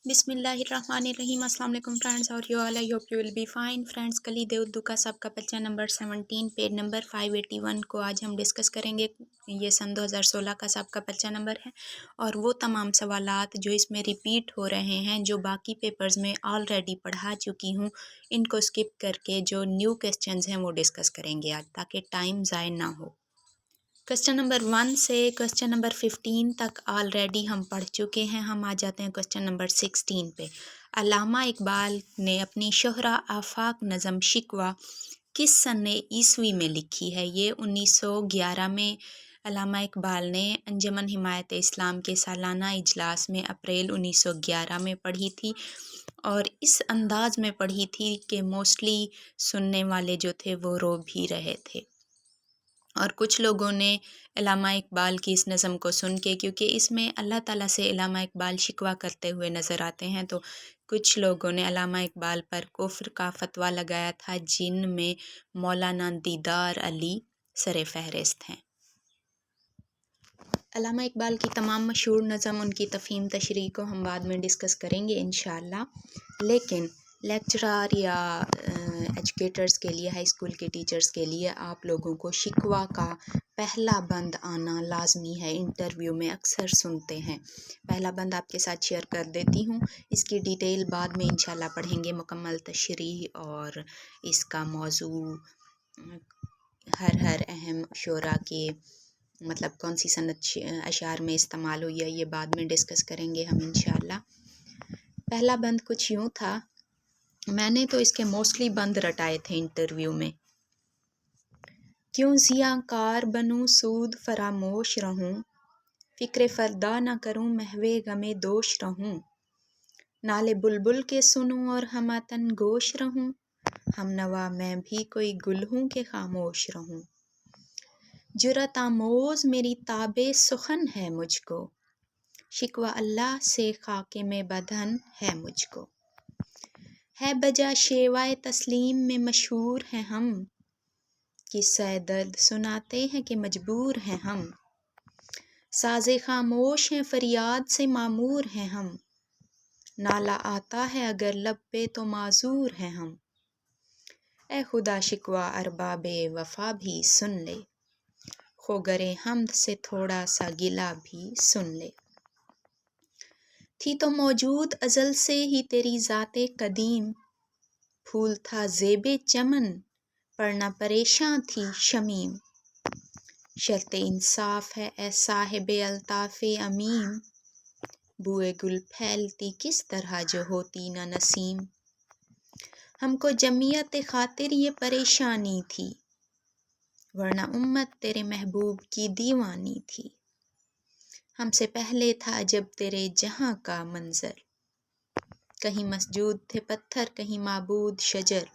बिस्मिल्लाहिर्रहमानिर्रहीम। अस्सलाम वालेकुम फ्रेंड्स, और you all, I hope you will be fine. Friends, कलीद उर्दू का सबका पर्चा नंबर 17 पेज नंबर 581 को आज हम डिस्कस करेंगे। ये सन 2016 का सबका पर्चा नंबर है और वो तमाम सवालात जो इसमें रिपीट हो रहे हैं, जो बाकी पेपर्स में ऑलरेडी पढ़ा चुकी हूँ, इनको स्किप करके जो न्यू क्वेश्चंस हैं वो डिस्कस करेंगे आज, ताकि टाइम ज़ाय ना हो। क्वेश्चन नंबर 1 से क्वेश्चन नंबर 15 तक ऑलरेडी हम पढ़ चुके हैं। हम आ जाते हैं क्वेश्चन नंबर 16 पे। अल्लामा इकबाल ने अपनी शोहरा आफाक नज़म शिकवा किस सन ईस्वी में लिखी है? ये 1911 में अल्लामा इकबाल ने अंजुमन हिमायत इस्लाम के सालाना इजलास में अप्रैल 1911 में पढ़ी थी, और इस अंदाज में पढ़ी थी कि मोस्टली सुनने वाले जो थे वो रो भी रहे थे। और कुछ लोगों ने अल्लामा इकबाल की इस नज़म को सुन के, क्योंकि इसमें अल्लाह ताला से अल्लामा इकबाल शिकवा करते हुए नज़र आते हैं, तो कुछ लोगों ने अल्लामा इकबाल पर कुफ्र का फतवा लगाया था, जिनमें मौलाना दीदार अली सरे फहरिस्त हैं। अल्लामा इकबाल की तमाम मशहूर नज़म, उनकी तफ़हीम तशरीह को हम बाद में डिस्कस करेंगे इंशाअल्लाह। लेकिन लेक्चरर या एजुकेटर्स के लिए, हाई स्कूल के टीचर्स के लिए, आप लोगों को शिकवा का पहला बंद आना लाजमी है। इंटरव्यू में अक्सर सुनते हैं। पहला बंद आपके साथ शेयर कर देती हूँ, इसकी डिटेल बाद में इंशाल्लाह पढ़ेंगे, मुकम्मल तशरीह और इसका मौजू, हर अहम शोरा के मतलब कौन सी सनद अशार में इस्तेमाल हुई है, ये बाद में डिस्कस करेंगे हम इंशाल्लाह। पहला बंद कुछ यूँ था, मैंने तो इसके मोस्टली बंद रटाए थे इंटरव्यू में। क्यों ज़ियाकार बनूं सूद फरामोश रहूं, फ़िक्र फ़रदा न करूं महवे गमे दोष रहूं, नाले बुलबुल के सुनूं और हमातन गोश रहूं, हम नवा मैं भी कोई गुल हूं के खामोश रहूं। जुरत आमोज मेरी ताबे सुखन है मुझको, शिकवा अल्लाह से खाके में बदन है मुझको, है बजा शेवाए तस्लीम में मशहूर हैं हम, किस्सा दर्द सुनाते हैं कि मजबूर हैं हम, साज़े खामोश हैं फरियाद से मामूर हैं हम, नाला आता है अगर लब पे तो माजूर हैं हम, ए खुदा शिकवा अरबाबे वफा भी सुन ले, खो गरे हमद से थोड़ा सा गिला भी सुन ले। थी तो मौजूद अज़ल से ही तेरी ज़ाते कदीम, फूल था ज़ेबे चमन पर न परेशान थी शमीम, शर्ते इंसाफ है ए साहिबे अल्ताफ़े अमीम, बुए गुल फैलती किस तरह जो होती न नसीम, हमको जमियत खातिर ये परेशानी थी, वरना उम्मत तेरे महबूब की दीवानी थी, हमसे पहले था जब तेरे जहाँ का मंजर, कहीं मस्जूद थे पत्थर कहीं माबूद शजर,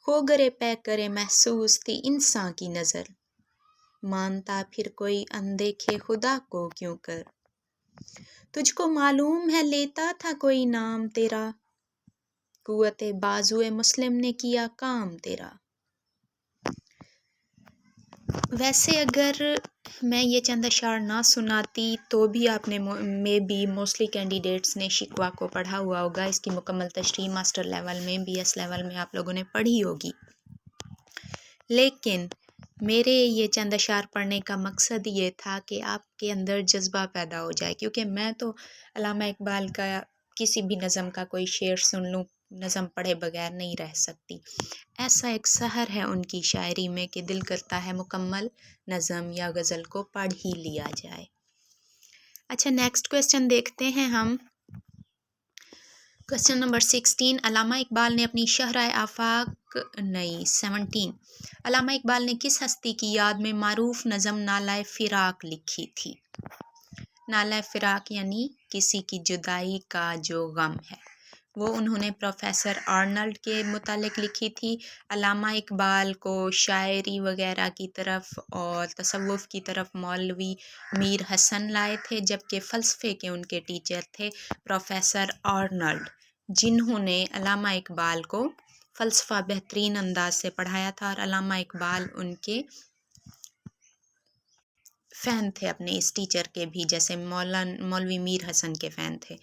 खो गरे पै करे महसूस थी इंसान की नज़र, मानता फिर कोई अनदेखे खुदा को क्यों कर, तुझको मालूम है लेता था कोई नाम तेरा, कुव्वते बाजुए मुस्लिम ने किया काम तेरा। वैसे अगर मैं ये चंद अशार ना सुनाती तो भी आपने में भी मोस्टली कैंडिडेट्स ने शिकवा को पढ़ा हुआ होगा। इसकी मुकम्मल तशरीह मास्टर लेवल में, BS लेवल में आप लोगों ने पढ़ी होगी। लेकिन मेरे ये चंद अशार पढ़ने का मकसद ये था कि आपके अंदर जज्बा पैदा हो जाए, क्योंकि मैं तो अल्लामा इकबाल का किसी भी नज़म का कोई शेर सुन लूँ, नज़म पढ़े बगैर नहीं रह सकती। ऐसा एक सहर है उनकी शायरी में कि दिल करता है मुकम्मल नज़म या गज़ल को पढ़ ही लिया जाए। अच्छा, नेक्स्ट क्वेश्चन देखते हैं हम। क्वेश्चन नंबर 16, अल्लामा इकबाल ने अपनी शहराए आफाक 17, अल्लामा इकबाल ने किस हस्ती की याद में मारूफ नज़म नालाए फ़िराक लिखी थी? नालाए फ़िराक यानी किसी की जुदाई का जो गम है, वो उन्होंने प्रोफेसर आर्नल्ड के मुतालिक लिखी थी। अल्लामा इकबाल को शायरी वगैरह की तरफ और तसव्वुफ़ की तरफ मौलवी मीर हसन लाए थे, जबकि फ़लसफ़े के उनके टीचर थे प्रोफेसर आर्नल्ड, जिन्होंने अल्लामा इकबाल को फ़लसफ़ा बेहतरीन अंदाज से पढ़ाया था, और अल्लामा इकबाल उनके फ़ैन थे अपने इस टीचर के भी, जैसे मौलवी मीर हसन के फ़ैन थे।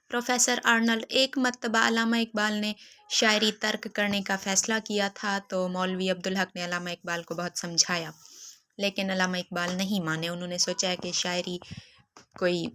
प्रोफ़ेसर आर्नल्ड, एक मर्तबा अल्लामा इकबाल ने शायरी तर्क करने का फ़ैसला किया था, तो मौलवी अब्दुल हक ने अल्लामा इकबाल को बहुत समझाया, लेकिन अल्लामा इकबाल नहीं माने। उन्होंने सोचा कि शायरी कोई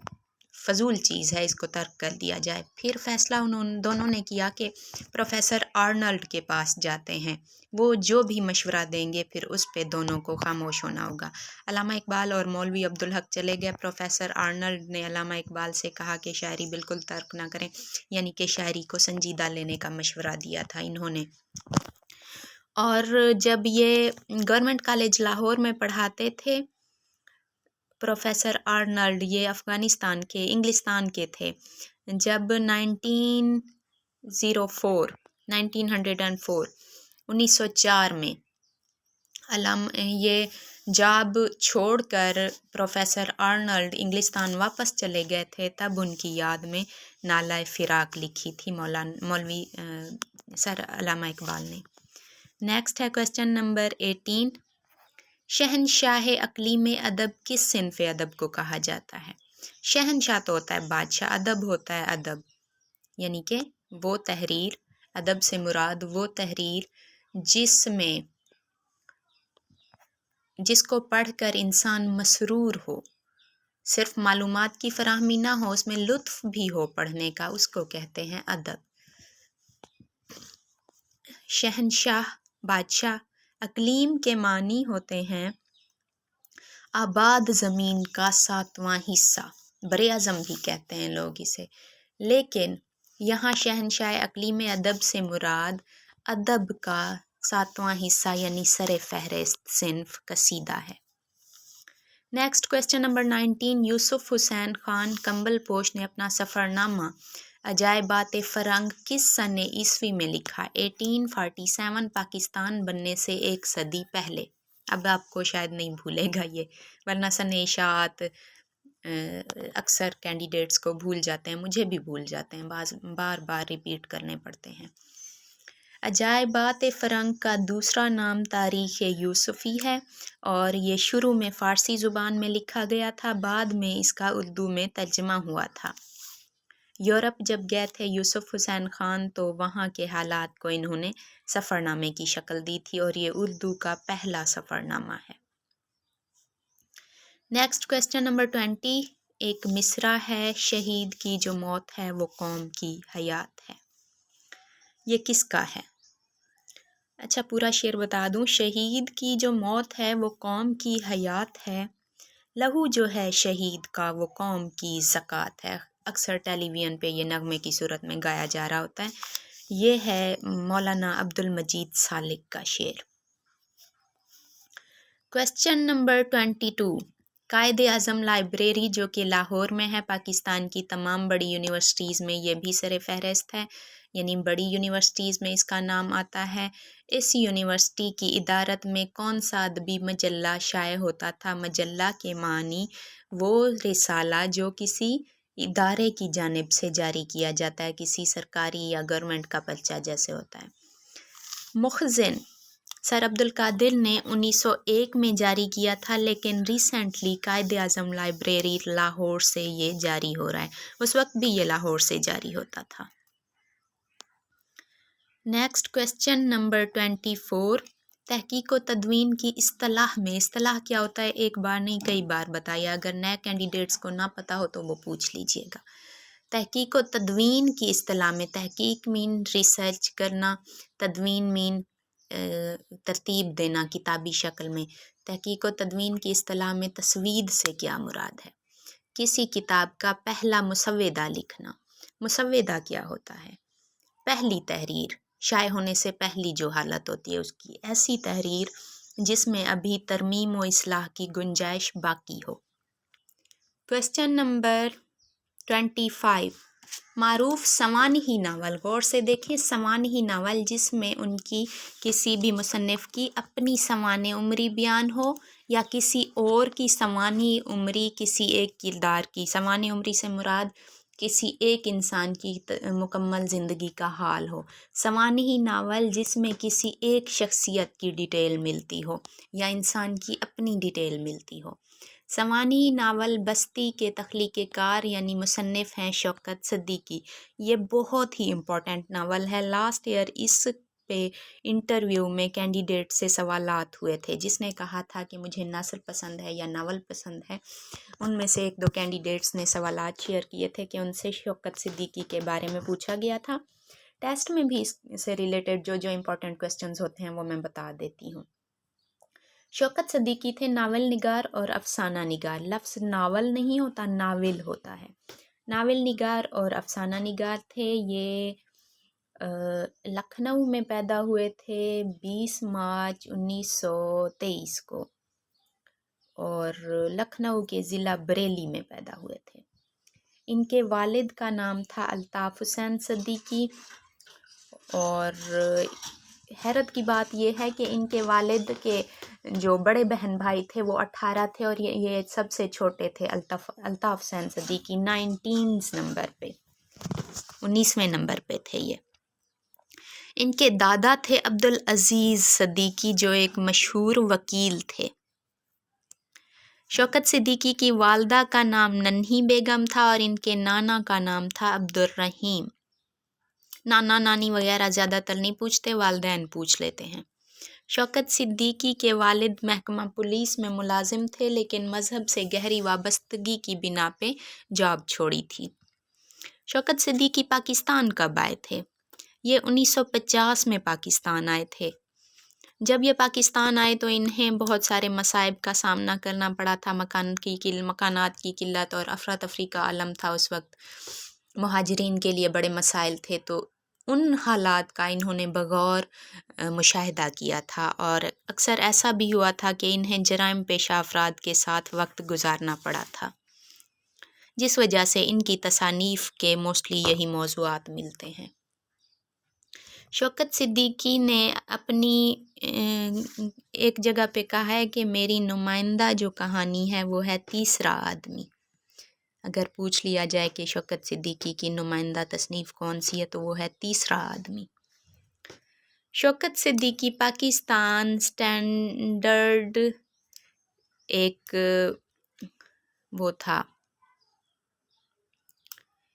फ़जूल चीज़ है, इसको तर्क कर दिया जाए। फिर फ़ैसला दोनों ने किया कि प्रोफ़ेसर आर्नल्ड के पास जाते हैं, वो जो भी मशवरा देंगे फिर उस पे दोनों को खामोश होना होगा। अल्लामा इकबाल और मौलवी अब्दुल हक चले गए। प्रोफ़ेसर आर्नल्ड ने अल्लामा इकबाल से कहा कि शायरी बिल्कुल तर्क ना करें, यानी कि शायरी को संजीदा लेने का मशवरा दिया था इन्होंने। और जब ये गवर्नमेंट कॉलेज लाहौर में पढ़ाते थे, प्रोफ़ेसर आर्नल्ड ये अफ़गानिस्तान के, इंग्लिस्तान के थे। जब 1904 में ये जॉब छोड़कर प्रोफ़ेसर आर्नल्ड इंग्लिस्तान वापस चले गए थे, तब उनकी याद में नाला फ़िराक लिखी थी मौलवी सर अल्लामा इकबाल ने। नेक्स्ट है क्वेश्चन नंबर 18। शहनशाह अक़लीम अदब किस सिन्फ़ अदब को कहा जाता है? शहनशाह तो होता है बादशाह, अदब होता है अदब, यानी कि वो तहरीर, अदब से मुराद वो तहरीर जिसको पढ़कर इंसान मसरूर हो, सिर्फ मालूमात की फ़राहमी ना हो, उसमें लुत्फ़ भी हो पढ़ने का, उसको कहते हैं अदब। शहनशाह बादशाह, अक़लीम के मानी होते हैं आबाद ज़मीन का 7वां हिस्सा, बरे आज़म भी कहते हैं लोग इसे, लेकिन यहाँ शहनशाह अक़लीम अदब से मुराद अदब का 7वां हिस्सा यानी सरे फ़हरिस्त सिन्फ़ कसीदा है। Next question number 19। Yusuf Hussain Khan कंबल पोश ने अपना सफ़रनामा अजायबात फ़रंग किस सन ईस्वी में लिखा? 1847, पाकिस्तान बनने से एक सदी पहले। अब आपको शायद नहीं भूलेगा ये, वरना सन इशात अक्सर कैंडिडेट्स को भूल जाते हैं, मुझे भी भूल जाते हैं, बार बार रिपीट करने पड़ते हैं। अजायबात फ़रंग का दूसरा नाम तारीख़ यूसुफ़ी है और ये शुरू में फ़ारसी ज़ुबान में लिखा गया था, बाद में इसका उर्दू में तर्जमा हुआ था। यूरोप जब गए थे यूसुफ़ हुसैन ख़ान, तो वहाँ के हालात को इन्होंने सफ़रनामे की शक्ल दी थी और ये उर्दू का पहला सफ़रनामा है। Next question number 20। एक मिसरा है, शहीद की जो मौत है वो कौम की हयात है। ये किसका है? अच्छा, पूरा शेर बता दूं। शहीद की जो मौत है वो कौम की हयात है, लहू जो है शहीद का वो कौम की ज़कात है। अक्सर टेलीविज़न पे ये नगमे की सूरत में गाया जा रहा होता है। ये है मौलाना अब्दुल मजीद सालिक का शेर। Question number 22। कायदे आज़म लाइब्रेरी जो कि लाहौर में है, पाकिस्तान की तमाम बड़ी यूनिवर्सिटीज़ में ये भी सरे फ़हरिस्त है, यानी बड़ी यूनिवर्सिटीज़ में इसका नाम आता है। इस यूनिवर्सिटी की इदारत में कौन सा अदबी मजल्ला शाये होता था? मजल्ला के मानी वो रिसाला जो किसी इदारे की जानिब से जारी किया जाता है, किसी सरकारी या गवर्नमेंट का पर्चा जैसे होता है। मुखज़िन सर अब्दुल कादिर ने 1901 में जारी किया था, लेकिन रिसेंटली कायदे आज़म लाइब्रेरी लाहौर से ये जारी हो रहा है, उस वक्त भी ये लाहौर से जारी होता था। Next question number 24। तहकीक व तदवीन की इस्तिलाह में, इस्तिलाह क्या होता है एक बार नहीं कई बार बताया, अगर नए कैंडिडेट्स को ना पता हो तो वो पूछ लीजिएगा। तहकीक व तदवीन की इस्तिलाह में, तहकीक मीन रिसर्च करना, तदवीन मीन तरतीब देना किताबी शक्ल में। तहकीक व तदवीन की इस्तिलाह में तस्वीद से क्या मुराद है? किसी किताब का पहला मुसव्वदा लिखना। मुसव्वदा क्या होता है? पहली तहरीर, शाये होने से पहली जो हालत होती है उसकी, ऐसी तहरीर जिसमें अभी तरमीम व इस्लाह की गुंजाइश बाकी हो। Question number 25। मारूफ सवानही नावल, गौर से देखें, सवानही नावल जिसमें उनकी किसी भी मुसन्निफ़ की अपनी सवाने उम्री बयान हो या किसी और की सवानी उम्री किसी एक किरदार की। सवानी उम्री से मुराद किसी एक इंसान की मुकम्मल ज़िंदगी का हाल हो। सवानही नावल जिसमें किसी एक शख्सियत की डिटेल मिलती हो या इंसान की अपनी डिटेल मिलती हो। سوانح ناول بستی کے تخلیق کار یعنی مصنف ہیں شوکت صدیقی۔ یہ بہت ہی امپورٹنٹ ناول ہے۔ لاسٹ ایئر اس پہ انٹرویو میں کینڈیڈیٹ سے سوالات ہوئے تھے، جس نے کہا تھا کہ مجھے نثر پسند ہے یا ناول پسند ہے۔ ان میں سے ایک دو کینڈیڈیٹس نے سوالات شیئر کیے تھے کہ ان سے شوکت صدیقی کے بارے میں پوچھا گیا تھا۔ ٹیسٹ میں بھی اس سے ریلیٹڈ جو امپورٹنٹ کوسچنز ہوتے ہیں وہ میں بتا دیتی ہوں۔ شوکت صدیقی تھے ناول نگار اور افسانہ نگار۔ لفظ ناول نہیں ہوتا، ناول ہوتا ہے۔ ناول نگار اور افسانہ نگار تھے۔ یہ لکھنؤ میں پیدا ہوئے تھے 20 مارچ 1923 کو، اور لکھنؤ کے ضلع بریلی میں پیدا ہوئے تھے۔ ان کے والد کا نام تھا الطاف حسین صدیقی، اور حیرت کی بات یہ ہے کہ ان کے والد کے جو بڑے بہن بھائی تھے وہ 18 تھے، اور یہ سب سے چھوٹے تھے الطاف حسین صدیقی 19ویں نمبر پہ تھے یہ۔ ان کے دادا تھے عبدالعزیز صدیقی جو ایک مشہور وکیل تھے۔ شوکت صدیقی کی والدہ کا نام ننھی بیگم تھا اور ان کے نانا کا نام تھا عبدالرحیم۔ نانا نانی وغیرہ زیادہ تر نہیں پوچھتے، والدین پوچھ لیتے ہیں۔ شوکت صدیقی کے والد محکمہ پولیس میں ملازم تھے، لیکن مذہب سے گہری وابستگی کی بنا پہ جاب چھوڑی تھی۔ شوکت صدیقی پاکستان کب آئے تھے؟ یہ 1950 میں پاکستان آئے تھے۔ جب یہ پاکستان آئے تو انہیں بہت سارے مصائب کا سامنا کرنا پڑا تھا۔ مکانات کی قلت اور افراتفری کا عالم تھا اس وقت۔ مہاجرین کے لیے بڑے مسائل تھے، تو ان حالات کا انہوں نے بغور مشاہدہ کیا تھا، اور اکثر ایسا بھی ہوا تھا کہ انہیں جرائم پیشہ افراد کے ساتھ وقت گزارنا پڑا تھا، جس وجہ سے ان کی تصانیف کے موسٹلی یہی موضوعات ملتے ہیں۔ شوکت صدیقی نے اپنی ایک جگہ پہ کہا ہے کہ میری نمائندہ جو کہانی ہے وہ ہے تیسرا آدمی۔ اگر پوچھ لیا جائے کہ شوکت صدیقی کی نمائندہ تصنیف کون سی ہے تو وہ ہے تیسرا آدمی۔ شوکت صدیقی پاکستان سٹینڈرڈ ایک وہ تھا،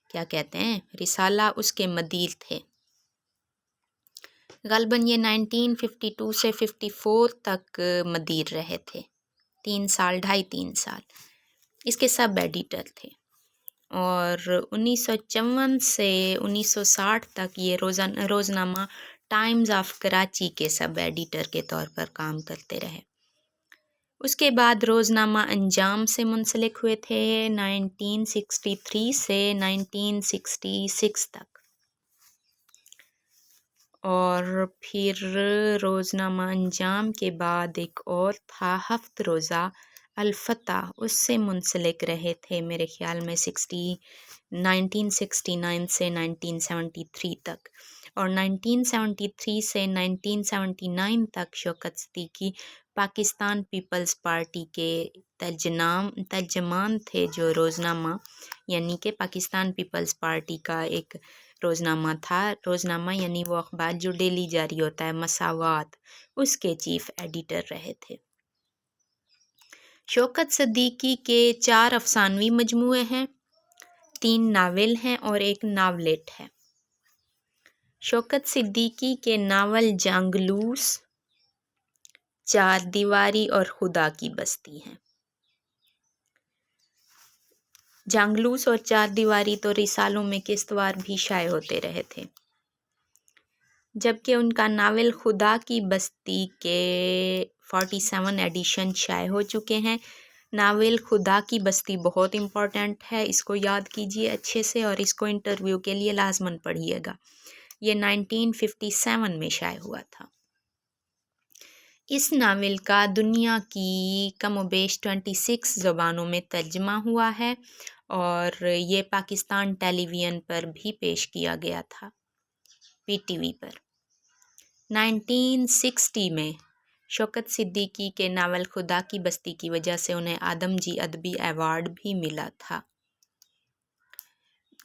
کیا کہتے ہیں، رسالہ، اس کے مدیر تھے۔ غالباً یہ 1952 سے 54 تک مدیر رہے تھے، 3 سال 2.5-3 سال۔ اس کے سب ایڈیٹر تھے، اور 1954 سے 1960 تک یہ روزنامہ ٹائمز آف کراچی کے سب ایڈیٹر کے طور پر کام کرتے رہے۔ اس کے بعد روزنامہ انجام سے منسلک ہوئے تھے 1963 سے 1966 تک، اور پھر روزنامہ انجام کے بعد ایک اور تھا ہفت روزہ الفتح، اس سے منسلک رہے تھے میرے خیال میں 1969 سے 1973 تک، اور 1973 سے 1979 تک شوکت صدیقی پاکستان پیپلز پارٹی کے ترجمان تھے، جو روزنامہ یعنی کہ پاکستان پیپلز پارٹی کا ایک روزنامہ تھا، روزنامہ یعنی وہ اخبار جو ڈیلی جاری ہوتا ہے، مساوات، اس کے چیف ایڈیٹر رہے تھے۔ شوکت صدیقی کے 4 افسانوی مجموعے ہیں، 3 ناول ہیں اور ایک ناولٹ ہے۔ شوکت صدیقی کے ناول جانگلوس، 4 دیواری اور خدا کی بستی ہیں۔ جانگلوس اور 4 دیواری تو رسالوں میں قسطوار بھی شائع ہوتے رہے تھے، جبکہ ان کا ناول خدا کی بستی کے 47 ایڈیشن شائع ہو چکے ہیں۔ ناول خدا کی بستی بہت امپورٹنٹ ہے، اس کو یاد کیجئے اچھے سے، اور اس کو انٹرویو کے لیے لازماً پڑھیے گا۔ یہ 1957 میں شائع ہوا تھا۔ اس ناول کا دنیا کی کم و بیش 26 زبانوں میں ترجمہ ہوا ہے، اور یہ پاکستان ٹیلی ویژن پر بھی پیش کیا گیا تھا، PTV پر۔ 1960 میں شوکت صدیقی کے ناول خدا کی بستی کی وجہ سے انہیں آدم جی ادبی ایوارڈ بھی ملا تھا۔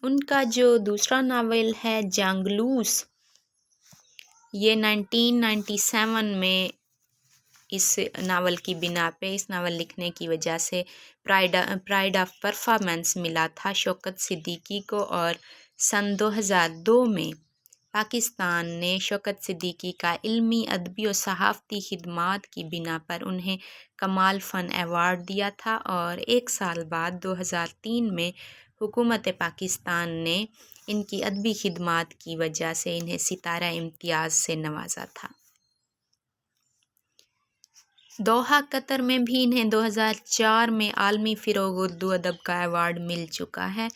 ان کا جو دوسرا ناول ہے جانگلوس، یہ 1997 میں इस नावल की बिना पे, इस नावल लिखने की वजह से प्राइड ऑफ परफॉर्मेंस मिला था शौकत सिद्दीकी को। और सन 2002 में पाकिस्तान ने शौकत सिद्दीकी का इल्मी, अदबी और सहाफ़ती खिदमात की बिना पर उन्हें कमाल फ़न अवार्ड दिया था। और एक साल बाद 2003 में हुकूमत पाकिस्तान ने इनकी अदबी खिदमात की वजह से इन्हें सितारा इम्तियाज़ से नवाजा था। दोहा कतर में भी इन्हें 2004 में आलमी फ़िरोग़ उर्दू अदब का अवार्ड मिल चुका है।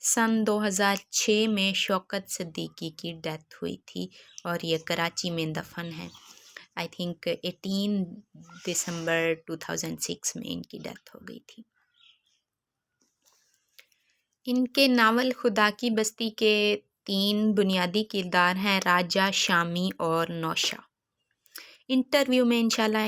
सन 2006 में शौकत सिद्दीकी की डेथ हुई थी और ये कराची में दफन है। आई थिंक 18 दिसंबर 2006 में इनकी डेथ हो गई थी। इनके नावल खुदा की बस्ती के 3 बुनियादी किरदार हैं, राजा, शामी और नौशा। इंटरव्यू में इंशाल्लाह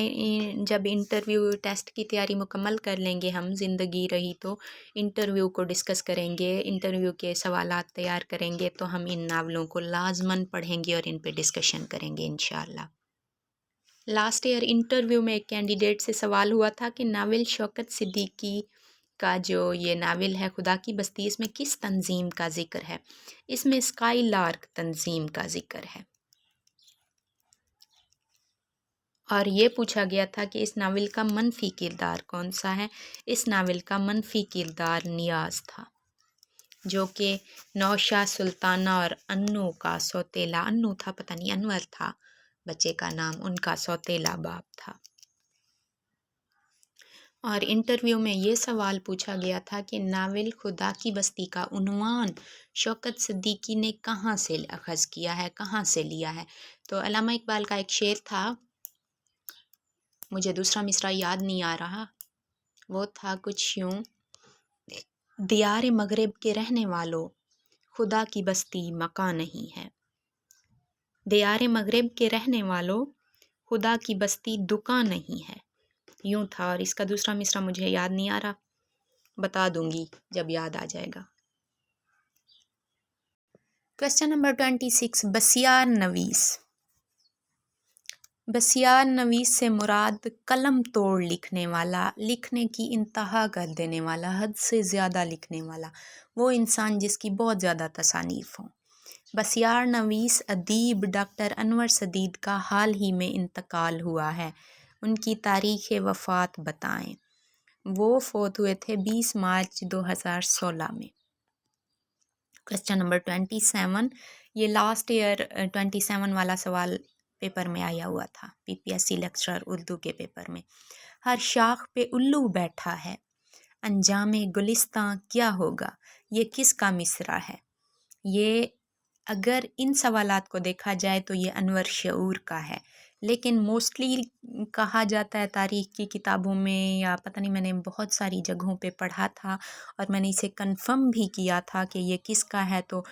जब इंटरव्यू टेस्ट की तैयारी मुकम्मल कर लेंगे हम, ज़िंदगी रही तो इंटरव्यू को डिस्कस करेंगे, इंटरव्यू के सवालात तैयार करेंगे, तो हम इन नावलों को लाजमन पढ़ेंगे और इन पे डिस्कशन करेंगे इंशाल्लाह। लास्ट ईयर इंटरव्यू में एक कैंडिडेट से सवाल हुआ था कि नावल शौकत सिद्दीकी का जो ये नावल है खुदा की बस्ती, इसमें किस तंजीम का ज़िक्र है? इसमें स्काई लार्क तंजीम का ज़िक्र है। और ये पूछा गया था कि इस नावल का मनफी किरदार कौन सा है? इस नावल का मनफी किरदार नियाज़ था, जो कि नौशा, सुल्ताना और अन्नू का सौतेला, अन्नू था, पता नहीं अनवर था बच्चे का नाम, उनका सौतेला बाप था। और इंटरव्यू में ये सवाल पूछा गया था कि नावल खुदा की बस्ती का उन्वान शौकत सिद्दीकी ने कहाँ से अखज़ किया है, कहाँ से लिया है? तो अल्लामा इकबाल का एक शेर था, मुझे दूसरा मिसरा याद नहीं आ रहा, वो था कुछ यूँ, दियार मगरिब के रहने वालों, खुदा की बस्ती मकान नहीं है। दियार मगरिब के रहने वालों, खुदा की बस्ती दुकान नहीं है, यूँ था। और इसका दूसरा मिसरा मुझे याद नहीं आ रहा, बता दूंगी जब याद आ जाएगा। Question number 26, बसियार नवीस। बसियार नवीस से मुराद कलम तोड़ लिखने वाला, लिखने की इंतहा कर देने वाला, हद से ज़्यादा लिखने वाला, वो इंसान जिसकी बहुत ज़्यादा तसानीफ़ हो। बसियार नवीस अदीब डॉक्टर अनवर सदीद का हाल ही में इंतकाल हुआ है, उनकी तारीख़ वफ़ात बताएं। वो फ़ौत हुए थे 20 मार्च 2016 में। क्वेश्चन नंबर 27, ये लास्ट ईयर 27 वाला सवाल पेपर में आया हुआ था, PPSC लेक्चरर उर्दू के पेपर में। हर शाख पे उल्लू बैठा है, अंजामे गुलिस्तां क्या होगा, ये किसका मिसरा है? ये अगर इन सवालात को देखा जाए तो ये अनवर शऊर का है, लेकिन मोस्टली कहा जाता है तारीख़ की किताबों में, या पता नहीं, मैंने बहुत सारी जगहों पे पढ़ा था और मैंने इसे कंफर्म भी किया था कि ये किसका है, तो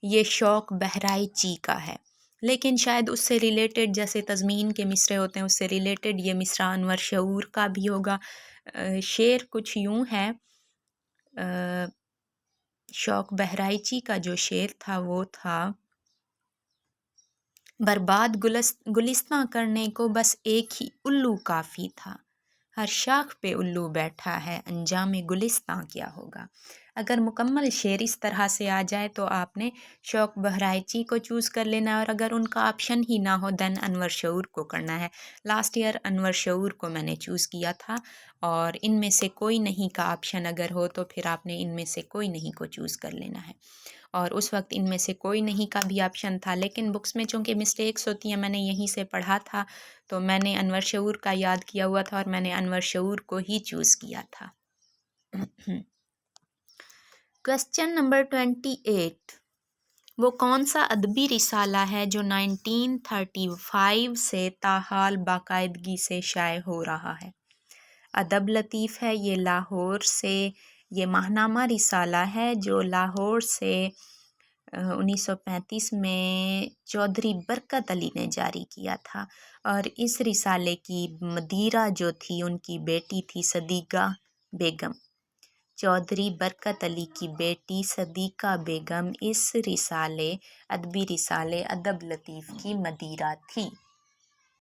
ये शौक़ बहराइची का है। लेकिन शायद उससे रिलेटेड, जैसे तज़मीन के मिसरे होते हैं, उससे रिलेटेड ये मिसरा अनवर शऊर का भी होगा। शेर कुछ यूँ है, शौक़ बहराइची का जो शेर था वो था, बर्बाद गुलिस्तां करने को बस एक ही उल्लू काफ़ी था, हर शाख पे उल्लू बैठा है, अंजाम गुलिस्तां क्या होगा। अगर मुकम्मल शेर इस तरह से आ जाए तो आपने शौक़ बहराइची को चूज़ कर लेना है, और अगर उनका ऑप्शन ही ना हो दैन अनवर शऊर को करना है। लास्ट ईयर अनवर शऊर को मैंने चूज़ किया था, और इनमें से कोई नहीं का ऑप्शन अगर हो तो फिर आपने इनमें से कोई नहीं को चूज़ कर लेना है। और उस वक्त इनमें से कोई नहीं का भी ऑप्शन था, लेकिन बुक्स में चूँकि मिस्टेक्स होती हैं, मैंने यहीं से पढ़ा था, तो मैंने अनवर शऊर का याद किया हुआ था और मैंने अनवर शऊर को ही चूज़ किया था। क्वेश्चन नंबर 28, वो कौन सा अदबी रिसाला है जो 1935 से ताहाल बाकायदगी से शाये हो रहा है? अदब लतीफ़ है, ये लाहौर से, ये माहनामा रिसाला है जो लाहौर से 1935 में चौधरी बरकत अली ने जारी किया था, और इस रिसाले की मदीरा जो थी उनकी बेटी थी सदीक़ा बेगम। चौधरी बरकत अली की बेटी सदीक़ा बेगम इस रिसाले, अदबी रिसाले अदब लतीफ़ की मदीरा थी।